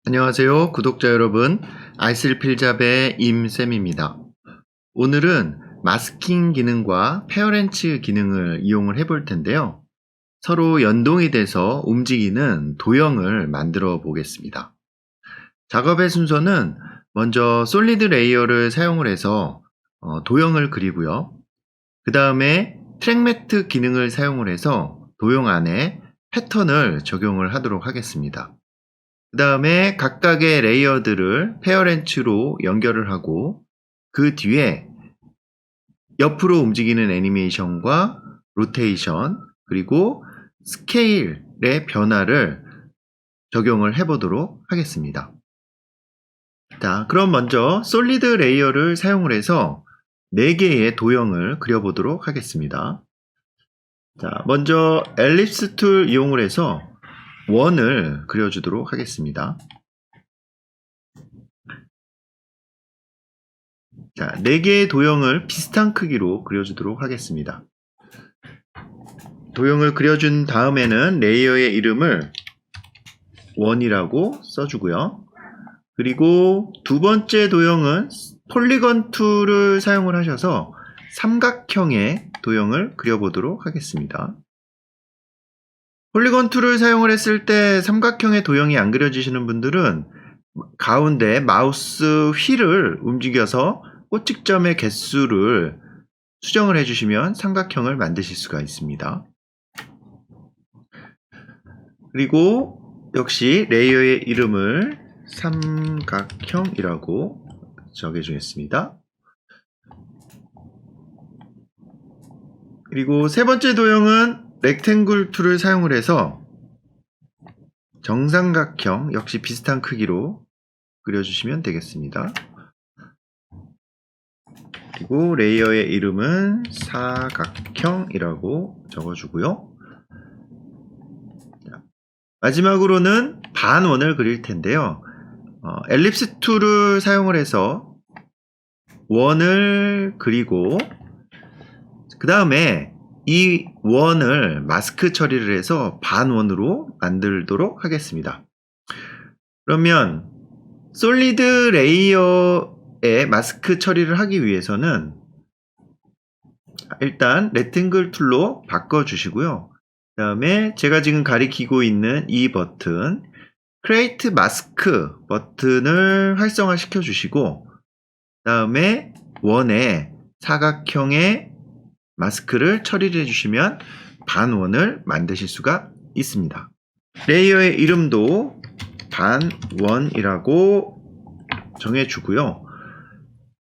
안녕하세요, 구독자 여러분. 아이슬필잡의 임쌤입니다. 오늘은 마스킹 기능과 페어렌츠 기능을 이용을 해볼 텐데요. 서로 연동이 돼서 움직이는 도형을 만들어 보겠습니다. 작업의 순서는 먼저 솔리드 레이어를 사용을 해서 도형을 그리고요. 그 다음에 트랙 매트 기능을 사용을 해서 도형 안에 패턴을 적용을 하도록 하겠습니다. 그 다음에 각각의 레이어들을 페어렌츠로 연결을 하고 그 뒤에 옆으로 움직이는 애니메이션과 로테이션 그리고 스케일의 변화를 적용을 해보도록 하겠습니다. 자, 그럼 먼저 솔리드 레이어를 사용을 해서 4개의 도형을 그려보도록 하겠습니다. 자, 먼저 엘립스 툴 이용을 해서 원을 그려주도록 하겠습니다. 자, 4개의 도형을 비슷한 크기로 그려주도록 하겠습니다. 도형을 그려준 다음에는 레이어의 이름을 원이라고 써주고요. 그리고 두 번째 도형은 폴리건 툴을 사용을 하셔서 삼각형의 도형을 그려보도록 하겠습니다. 폴리건 툴을 사용을 했을 때 삼각형의 도형이 안 그려지시는 분들은 가운데 마우스 휠을 움직여서 꼬측점의 개수를 수정을 해주시면 삼각형을 만드실 수가 있습니다. 그리고 역시 레이어의 이름을 삼각형이라고 적어주겠습니다. 그리고 세 번째 도형은 렉탱글 툴을 사용을 해서 정삼각형 역시 비슷한 크기로 그려주시면 되겠습니다. 그리고 레이어의 이름은 사각형이라고 적어주고요. 마지막으로는 반원을 그릴 텐데요. 엘립스 툴을 사용을 해서 원을 그리고 그 다음에 이 원을 마스크 처리를 해서 반원으로 만들도록 하겠습니다. 그러면 솔리드 레이어에 마스크 처리를 하기 위해서는 일단 렉탱글 툴로 바꿔주시고요. 그 다음에 제가 지금 가리키고 있는 이 버튼 크리에이트 마스크 버튼을 활성화 시켜 주시고 그 다음에 원에 사각형의 마스크를 처리를 해주시면 반원을 만드실 수가 있습니다. 레이어의 이름도 반원이라고 정해주고요.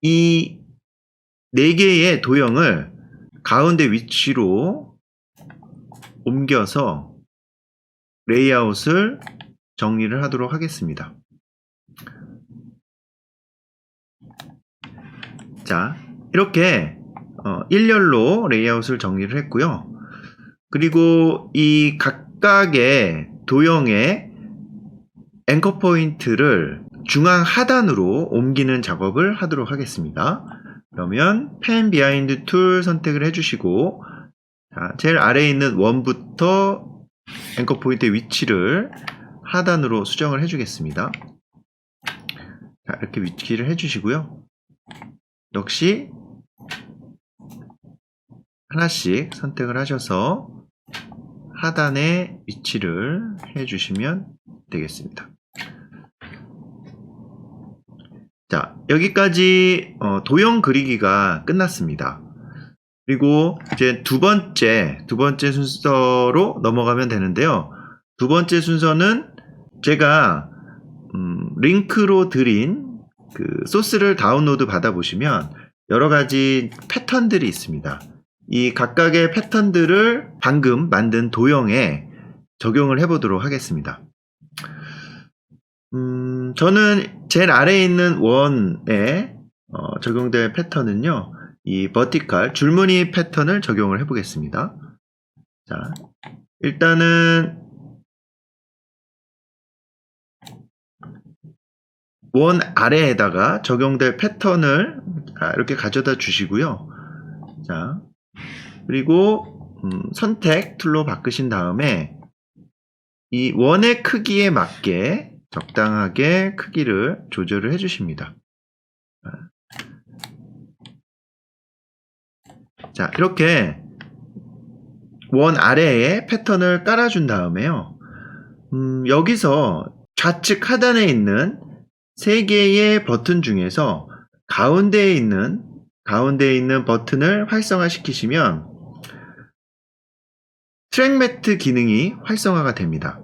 이 4개의 도형을 가운데 위치로 옮겨서 레이아웃을 정리를 하도록 하겠습니다. 자, 이렇게 일렬로 레이아웃을 정리를 했고요. 그리고 이 각각의 도형의 앵커 포인트를 중앙 하단으로 옮기는 작업을 하도록 하겠습니다. 그러면 펜 비하인드 툴 선택을 해주시고 자, 제일 아래에 있는 원부터 앵커 포인트의 위치를 하단으로 수정을 해주겠습니다. 자, 이렇게 위치를 해주시고요. 역시 하나씩 선택을 하셔서 하단에 위치를 해주시면 되겠습니다. 자, 여기까지 도형 그리기가 끝났습니다. 그리고 이제 두 번째 순서로 넘어가면 되는데요. 두 번째 순서는 제가 링크로 드린 그 소스를 다운로드 받아보시면 여러 가지 패턴들이 있습니다. 이 각각의 패턴들을 방금 만든 도형에 적용을 해보도록 하겠습니다. 저는 제일 아래에 있는 원에 적용될 패턴은요. 이 버티컬 줄무늬 패턴을 적용을 해보겠습니다. 자, 일단은 원 아래에다가 적용될 패턴을 이렇게 가져다 주시고요. 자, 그리고 선택 툴로 바꾸신 다음에 이 원의 크기에 맞게 적당하게 크기를 조절을 해주십니다. 자, 이렇게 원 아래에 패턴을 깔아준 다음에요. 여기서 좌측 하단에 있는 3개의 버튼 중에서 가운데에 있는 버튼을 활성화시키시면 트랙 매트 기능이 활성화가 됩니다.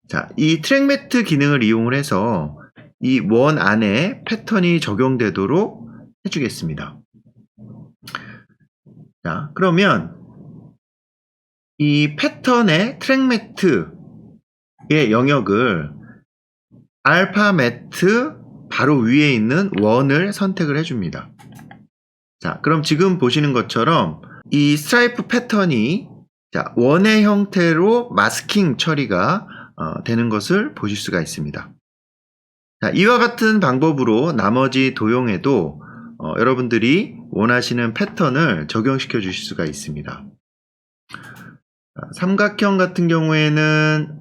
자, 이 트랙 매트 기능을 이용을 해서 이 원 안에 패턴이 적용되도록 해주겠습니다. 자, 그러면 이 패턴의 트랙 매트의 영역을 알파 매트 바로 위에 있는 원을 선택을 해줍니다. 자, 그럼 지금 보시는 것처럼 이 스트라이프 패턴이 원의 형태로 마스킹 처리가 되는 것을 보실 수가 있습니다. 자, 이와 같은 방법으로 나머지 도형에도 여러분들이 원하시는 패턴을 적용시켜 주실 수가 있습니다. 삼각형 같은 경우에는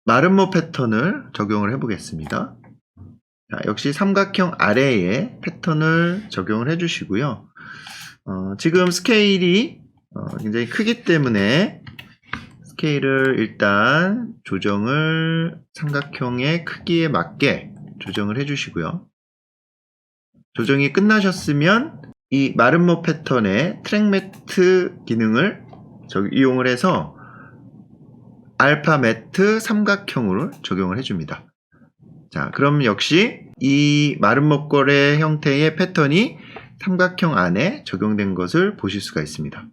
마름모 패턴을 적용을 해 보겠습니다. 자, 역시 삼각형 아래에 패턴을 적용을 해 주시고요. 지금 스케일이 굉장히 크기 때문에 스케일을 일단 조정을 삼각형의 크기에 맞게 조정을 해 주시고요. 조정이 끝나셨으면 이 마름모 패턴의 트랙 매트 기능을 이용을 해서 알파 매트 삼각형으로 적용을 해줍니다. 자, 그럼 역시 이 마름모꼴의 형태의 패턴이 삼각형 안에 적용된 것을 보실 수가 있습니다.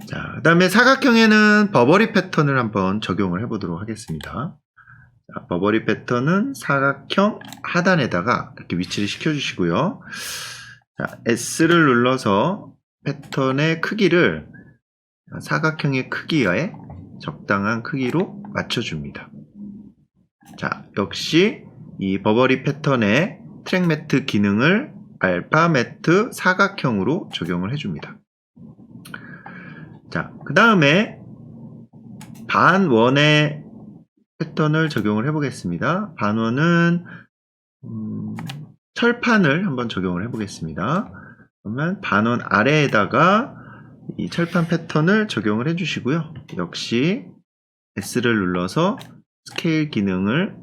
자, 그 다음에 사각형에는 버버리 패턴을 한번 적용을 해보도록 하겠습니다. 자, 버버리 패턴은 사각형 하단에다가 이렇게 위치를 시켜주시고요. 자, S를 눌러서 패턴의 크기를 사각형의 크기에 적당한 크기로 맞춰줍니다. 자, 역시 이 버버리 패턴의 트랙 매트 기능을 알파 매트 사각형으로 적용을 해줍니다. 자, 그 다음에 반원의 패턴을 적용을 해보겠습니다. 반원은 철판을 한번 적용을 해보겠습니다. 그러면 반원 아래에다가 이 철판 패턴을 적용을 해주시고요. 역시 S를 눌러서 스케일 기능을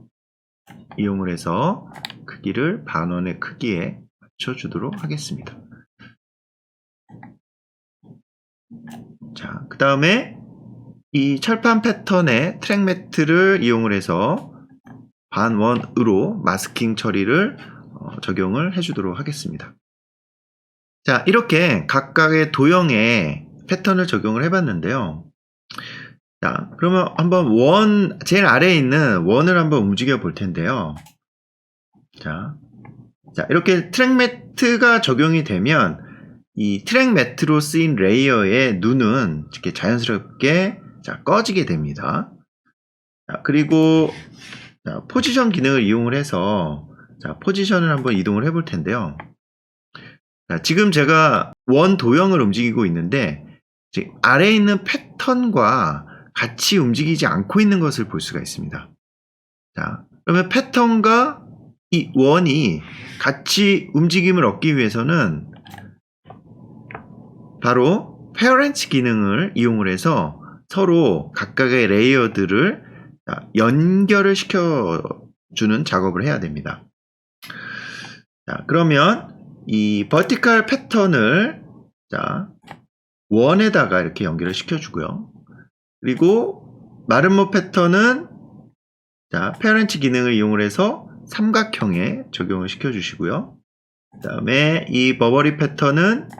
이용을 해서 크기를 반원의 크기에 맞춰주도록 하겠습니다. 자, 그 다음에 이 철판 패턴의 트랙 매트를 이용을 해서 반원으로 마스킹 처리를 적용을 해주도록 하겠습니다. 자, 이렇게 각각의 도형에 패턴을 적용을 해봤는데요. 자, 그러면 한번 제일 아래에 있는 원을 한번 움직여 볼 텐데요. 자, 이렇게 트랙 매트가 적용이 되면 이 트랙 매트로 쓰인 레이어의 눈은 이렇게 자연스럽게 꺼지게 됩니다. 자, 그리고 포지션 기능을 이용을 해서 포지션을 한번 이동을 해볼 텐데요. 자, 지금 제가 원 도형을 움직이고 있는데 지금 아래에 있는 패턴과 같이 움직이지 않고 있는 것을 볼 수가 있습니다. 자, 그러면 패턴과 이 원이 같이 움직임을 얻기 위해서는 바로 페어렌치 기능을 이용을 해서 서로 각각의 레이어들을 연결을 시켜주는 작업을 해야 됩니다. 자, 그러면 이 버티컬 패턴을 원에다가 이렇게 연결을 시켜주고요. 그리고 마름모 패턴은 페어렌치 기능을 이용을 해서 삼각형에 적용을 시켜주시고요. 그 다음에 이 버버리 패턴은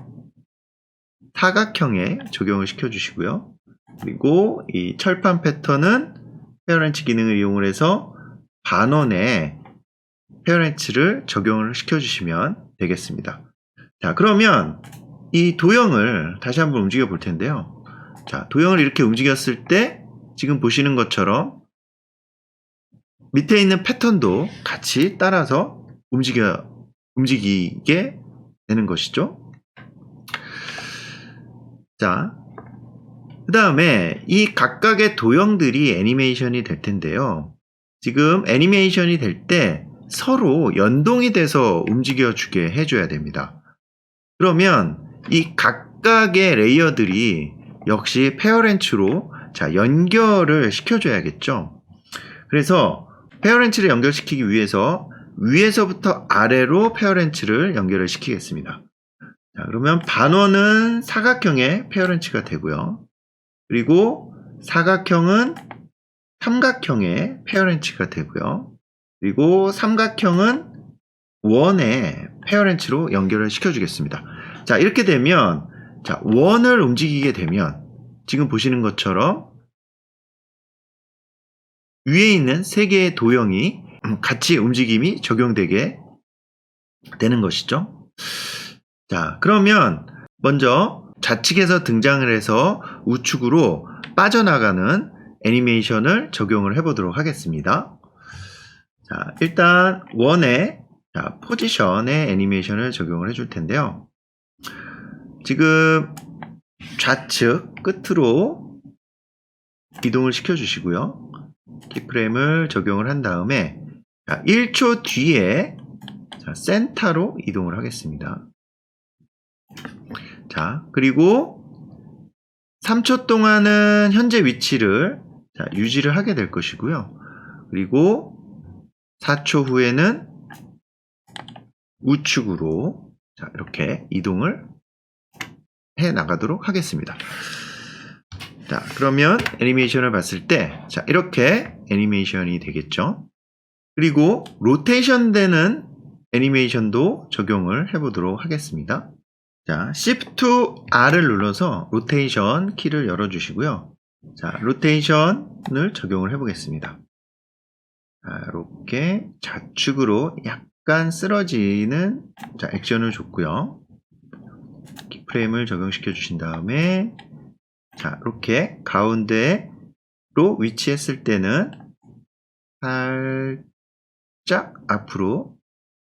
사각형에 적용을 시켜주시고요. 그리고 이 철판 패턴은 페어렌치 기능을 이용을 해서 반원에 페어렌치를 적용을 시켜주시면 되겠습니다. 자, 그러면 이 도형을 다시 한번 움직여 볼 텐데요. 자, 도형을 이렇게 움직였을 때 지금 보시는 것처럼 밑에 있는 패턴도 같이 따라서 움직이게 되는 것이죠. 자, 그 다음에 이 각각의 도형들이 애니메이션이 될 텐데요. 지금 애니메이션이 될 때 서로 연동이 돼서 움직여 주게 해줘야 됩니다. 그러면 이 각각의 레이어들이 역시 페어렌츠로 연결을 시켜줘야겠죠. 그래서 페어렌츠를 연결시키기 위해서 위에서부터 아래로 페어렌츠를 연결을 시키겠습니다. 자, 그러면 반원은 사각형의 페어렌츠가 되고요. 그리고 사각형은 삼각형의 페어렌츠가 되고요. 그리고 삼각형은 원의 페어렌츠로 연결을 시켜주겠습니다. 자, 이렇게 되면 원을 움직이게 되면 지금 보시는 것처럼 위에 있는 세 개의 도형이 같이 움직임이 적용되게 되는 것이죠. 자, 그러면 먼저 좌측에서 등장을 해서 우측으로 빠져나가는 애니메이션을 적용을 해보도록 하겠습니다. 자, 일단 원의 포지션의 애니메이션을 적용을 해줄 텐데요. 지금 좌측 끝으로 이동을 시켜주시고요. 키프레임을 적용을 한 다음에 1초 뒤에 센터로 이동을 하겠습니다. 자, 그리고 3초 동안은 현재 위치를 유지를 하게 될 것이고요. 그리고 4초 후에는 우측으로 이렇게 이동을 해 나가도록 하겠습니다. 자, 그러면 애니메이션을 봤을 때 이렇게 애니메이션이 되겠죠. 그리고 로테이션 되는 애니메이션도 적용을 해보도록 하겠습니다. 자, Shift R을 눌러서 로테이션 키를 열어주시고요. 자, 로테이션을 적용을 해보겠습니다. 자, 이렇게 좌측으로 약간 쓰러지는 액션을 줬고요. 키프레임을 적용시켜 주신 다음에 이렇게 가운데로 위치했을 때는 살짝 앞으로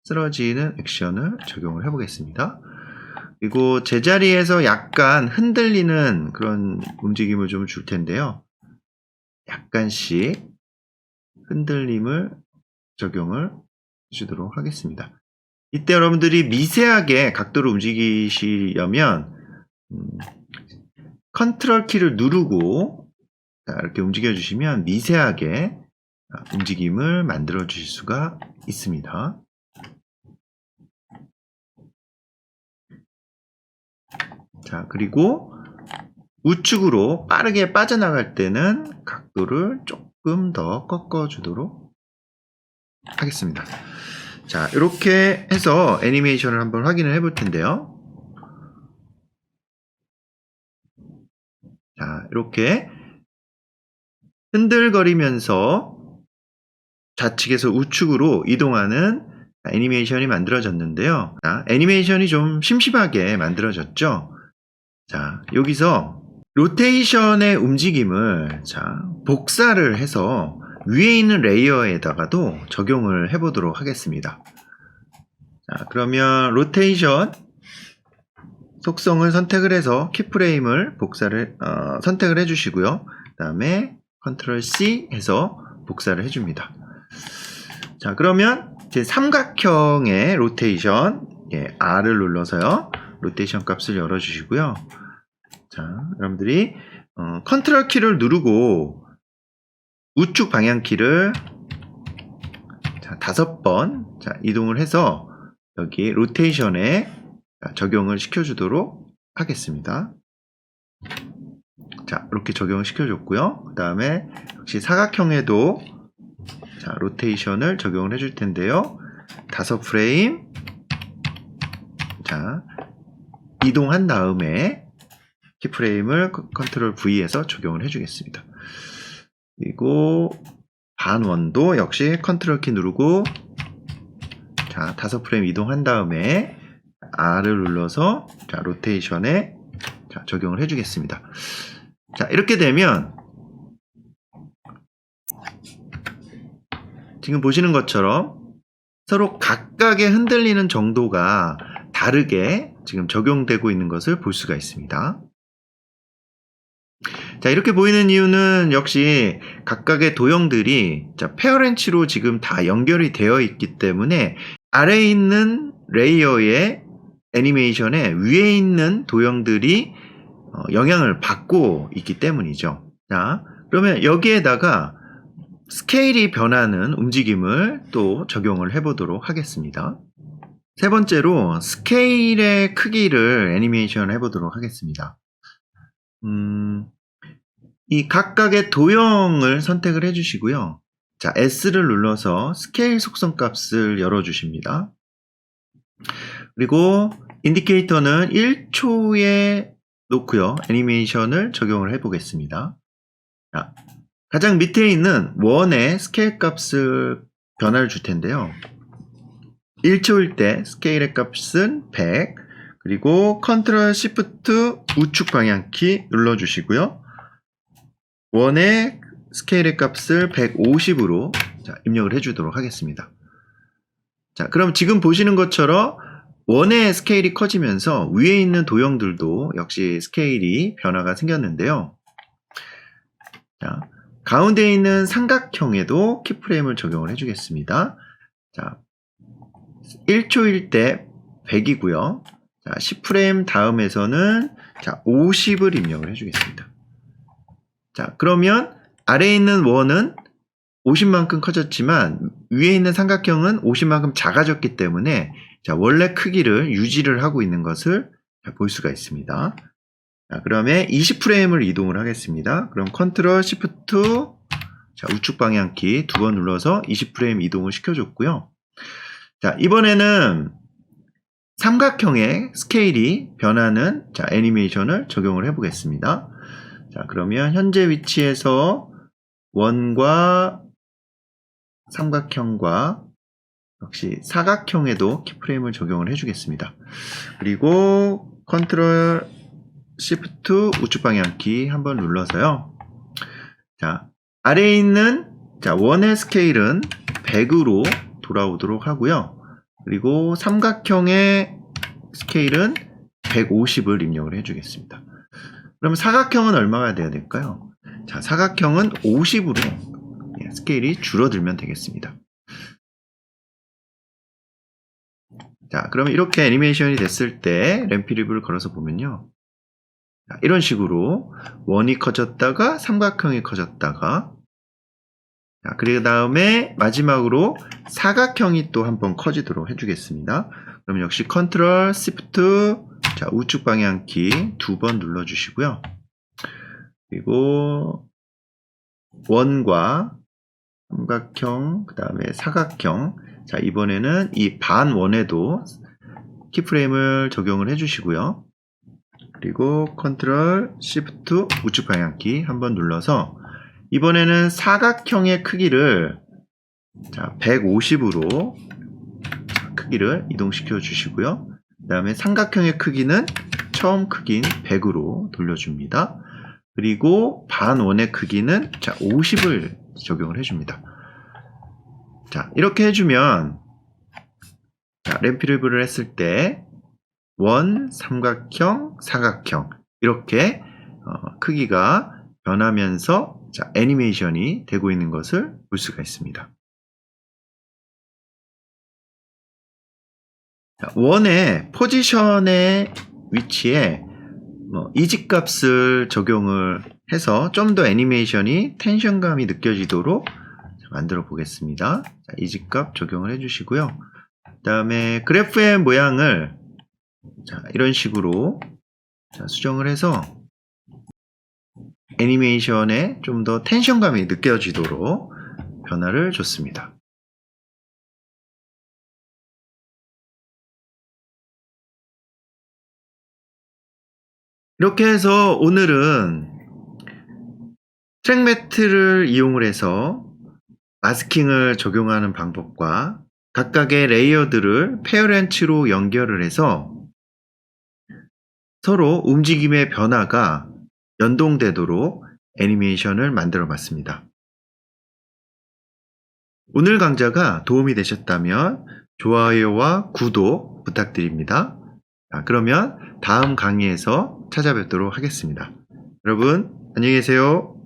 쓰러지는 액션을 적용을 해보겠습니다. 그리고 제자리에서 약간 흔들리는 그런 움직임을 좀 줄 텐데요. 약간씩 흔들림을 적용을 해주도록 하겠습니다. 이때 여러분들이 미세하게 각도를 움직이시려면 컨트롤 키를 누르고 이렇게 움직여 주시면 미세하게 움직임을 만들어 주실 수가 있습니다. 자, 그리고 우측으로 빠르게 빠져나갈 때는 각도를 조금 더 꺾어 주도록 하겠습니다. 자, 이렇게 해서 애니메이션을 한번 확인을 해볼 텐데요. 자, 이렇게 흔들거리면서 좌측에서 우측으로 이동하는 애니메이션이 만들어졌는데요. 자, 애니메이션이 좀 심심하게 만들어졌죠. 자, 여기서 로테이션의 움직임을 복사를 해서 위에 있는 레이어에다가도 적용을 해보도록 하겠습니다. 자, 그러면 로테이션 속성을 선택을 해서 키프레임을 선택을 해주시고요. 그 다음에 컨트롤 C 해서 복사를 해줍니다. 자, 그러면 제 삼각형의 로테이션 R을 눌러서요. 로테이션 값을 열어주시고요. 자, 여러분들이 컨트롤 키를 누르고 우측 방향키를 5번 이동을 해서 여기 로테이션에 적용을 시켜주도록 하겠습니다. 자, 이렇게 적용을 시켜줬고요. 그 다음에 역시 사각형에도 로테이션을 적용을 해줄 텐데요. 5프레임 이동한 다음에 키프레임을 컨트롤 V에서 적용을 해주겠습니다. 그리고 반원도 역시 컨트롤 키 누르고 5프레임 이동한 다음에 R을 눌러서 로테이션에 적용을 해주겠습니다. 자, 이렇게 되면 지금 보시는 것처럼 서로 각각의 흔들리는 정도가 다르게 지금 적용되고 있는 것을 볼 수가 있습니다. 자, 이렇게 보이는 이유는 역시 각각의 도형들이 페어렌치로 지금 다 연결이 되어 있기 때문에 아래에 있는 레이어의 애니메이션에 위에 있는 도형들이 영향을 받고 있기 때문이죠. 자, 그러면 여기에다가 스케일이 변하는 움직임을 또 적용을 해보도록 하겠습니다. 세 번째로 스케일의 크기를 애니메이션 해보도록 하겠습니다. 이 각각의 도형을 선택을 해주시고요. 자, S를 눌러서 스케일 속성 값을 열어주십니다. 그리고 인디케이터는 1초에 놓고요. 애니메이션을 적용을 해보겠습니다. 자, 가장 밑에 있는 원의 스케일 값을 변화를 줄 텐데요. 1초일 때 스케일의 값은 100, 그리고 컨트롤 시프트 우측 방향키 눌러주시고요. 원의 스케일의 값을 150으로 입력을 해주도록 하겠습니다. 자, 그럼 지금 보시는 것처럼 원의 스케일이 커지면서 위에 있는 도형들도 역시 스케일이 변화가 생겼는데요. 자, 가운데 있는 삼각형에도 키프레임을 적용을 해주겠습니다. 자, 1초일 때 100이고요. 자, 10프레임 다음에서는 50을 입력을 해주겠습니다. 자, 그러면 아래에 있는 원은 50만큼 커졌지만 위에 있는 삼각형은 50만큼 작아졌기 때문에 원래 크기를 유지를 하고 있는 것을 볼 수가 있습니다. 자, 그러면 20프레임을 이동을 하겠습니다. 그럼 컨트롤 시프트 우측 방향키 2번 눌러서 20프레임 이동을 시켜줬고요. 자, 이번에는 삼각형의 스케일이 변하는 애니메이션을 적용을 해보겠습니다. 자, 그러면 현재 위치에서 원과 삼각형과 역시 사각형에도 키프레임을 적용을 해주겠습니다. 그리고 컨트롤 시프트 우측 방향키 한번 눌러서요. 자, 아래에 있는 원의 스케일은 100으로 돌아오도록 하고요. 그리고 삼각형의 스케일은 150을 입력을 해주겠습니다. 그럼 사각형은 얼마가 돼야 될까요? 자, 사각형은 50으로 스케일이 줄어들면 되겠습니다. 자, 그럼 이렇게 애니메이션이 됐을 때 램프 리뷰를 걸어서 보면요. 자, 이런 식으로 원이 커졌다가 삼각형이 커졌다가, 자, 그 다음에 마지막으로 사각형이 또 한번 커지도록 해주겠습니다. 그럼 역시 컨트롤 시프트 우측 방향키 2번 눌러주시고요. 그리고 원과 삼각형, 그 다음에 사각형, 자, 이번에는 이 반원에도 키프레임을 적용을 해주시고요. 그리고 컨트롤 시프트 우측 방향키 한번 눌러서 이번에는 사각형의 크기를 150으로 크기를 이동시켜 주시고요. 그 다음에 삼각형의 크기는 처음 크기인 100으로 돌려줍니다. 그리고 반원의 크기는 50을 적용을 해줍니다. 자, 이렇게 해주면 램프 리뷰를 했을 때 원, 삼각형, 사각형 이렇게 크기가 변하면서 애니메이션이 되고 있는 것을 볼 수가 있습니다. 자, 원의 포지션의 위치에 이지 값을 적용을 해서 좀 더 애니메이션이 텐션감이 느껴지도록 만들어 보겠습니다. 자, 이지 값 적용을 해주시고요. 그 다음에 그래프의 모양을 이런 식으로 수정을 해서 애니메이션에 좀 더 텐션감이 느껴지도록 변화를 줬습니다. 이렇게 해서 오늘은 트랙 매트를 이용을 해서 마스킹을 적용하는 방법과 각각의 레이어들을 페어렌치로 연결을 해서 서로 움직임의 변화가 연동되도록 애니메이션을 만들어 봤습니다. 오늘 강좌가 도움이 되셨다면 좋아요와 구독 부탁드립니다. 그러면 다음 강의에서 찾아뵙도록 하겠습니다. 여러분, 안녕히 계세요.